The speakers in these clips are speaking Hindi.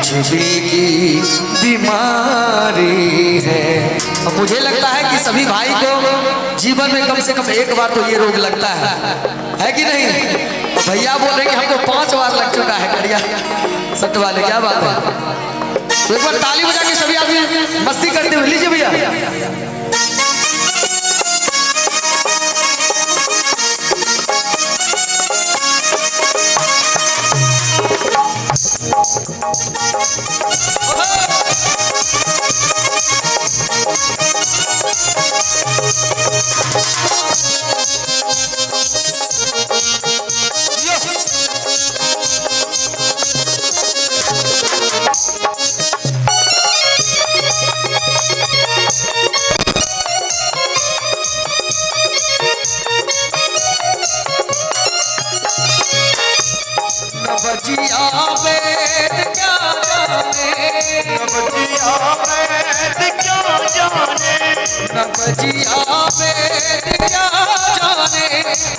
दिल की बीमारी है। अब मुझे लगता है कि सभी भाई को जीवन में कम से कम एक बार तो ये रोग लगता है कि नहीं? भैया बोल रहे कि हमको 5 बार लग चुका है कड़िया सट वाले, क्या बात है? तो एक बार ताली बजा के सभी आदमी मस्ती करते हुए लीजिए भैया। नबजिया वेद क्या जाने, नबजिया वेद क्या जाने, नबजिया वेद क्या जाने,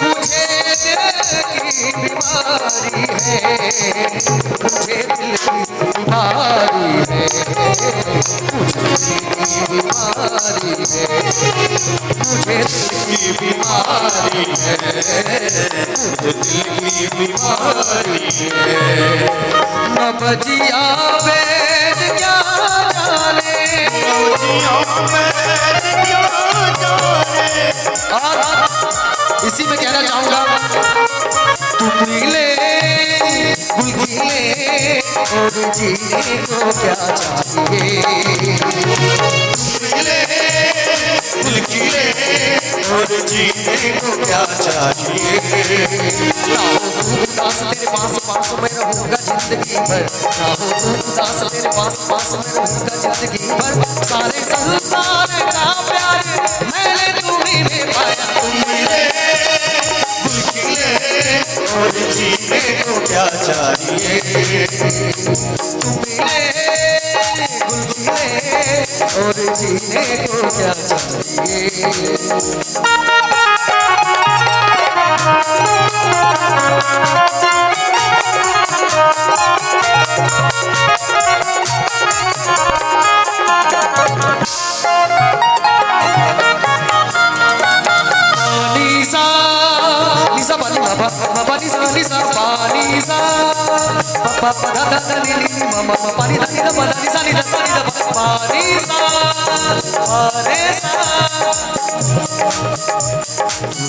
मुझे दिल की बीमारी है, मुझे दिल की बीमारी है, मुझे दिल की बीमारी है, मुझे दिल की बीमारी है, मुझे दिल की बीमारी है। नबजिया वेद क्या जाने, नबजिया वेद क्या जाने। और इसी में कहना चाहूंगा, तू पीले गुल खिले और जीने को क्या चाहिए, पीले गुल खिले और जीने को क्या चाहिए। ना हो तू उदास तेरे पास पास में रहूंगा जिंदगी भर, ना हो तू उदास तेरे पास पास में रहूंगा जिंदगी भर। सारे संसार का प्यार मैंने तुम्हीं में पाया, तुम मिले गुल खिले और जीने को क्या चाहिए, तुम मिले गुल खिले और जीने को क्या चाहिए।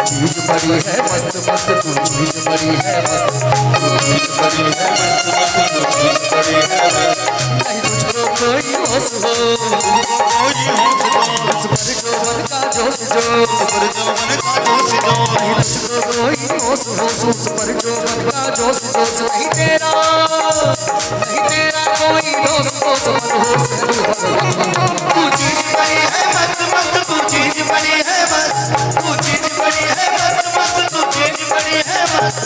चीज बड़ी है मस्त मस्त, तू चीज बड़ी है मस्त, तू चीज बड़ी है मस्त मस्त, तू चीज बड़ी है मस्त। नहीं तुझको कोई होश हो, कोई होश हो, उस पर जौवन का जोश जो, उस पर जौवन का जोश जो। नहीं तुझको कोई होश हो, उस पर जौवन का जोश जोश। नहीं तेरा कोई दोस्त दोस्त होश। तू चीज बड़ी है मस्त मस्त, तू चीज बड़ी है मस्त, तू चीज बड़ी है मस्त मस्त, तू चीज बड़ी है मस्त।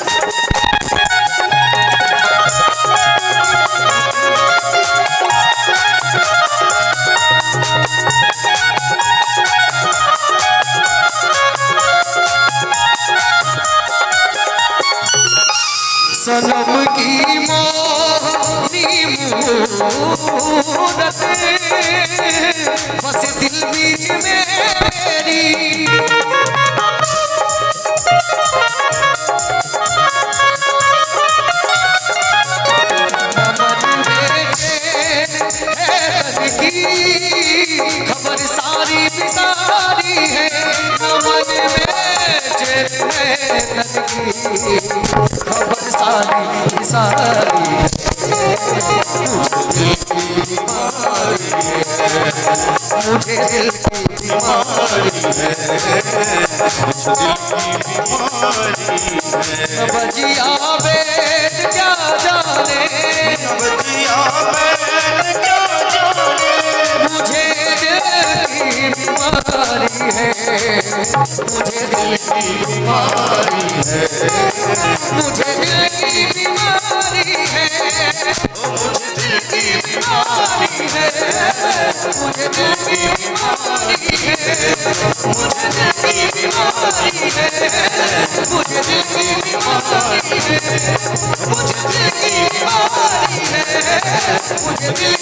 सनम की मोहनी मूरत बस दिल बीच में मेरी, खबर सारी बिसारी है, नमन में चैन है तन की, खबर सारी बिसारी है, मुझे दिल की बीमारी है, मुझे दिल की बीमारी है। नबजिया वेद क्या जाने, नबजिया वेद क्या जाने, मुझे दिल की बीमारी है, मुझे दिल की बीमारी है, मुझे दिल की बीमारी है, मुझे दिल की बीमारी है, मुझे दिल की बीमारी है, मुझे दिल की बीमारी है, मुझे दिल की बीमारी है, मुझे दिल की बीमारी है, मुझे दिल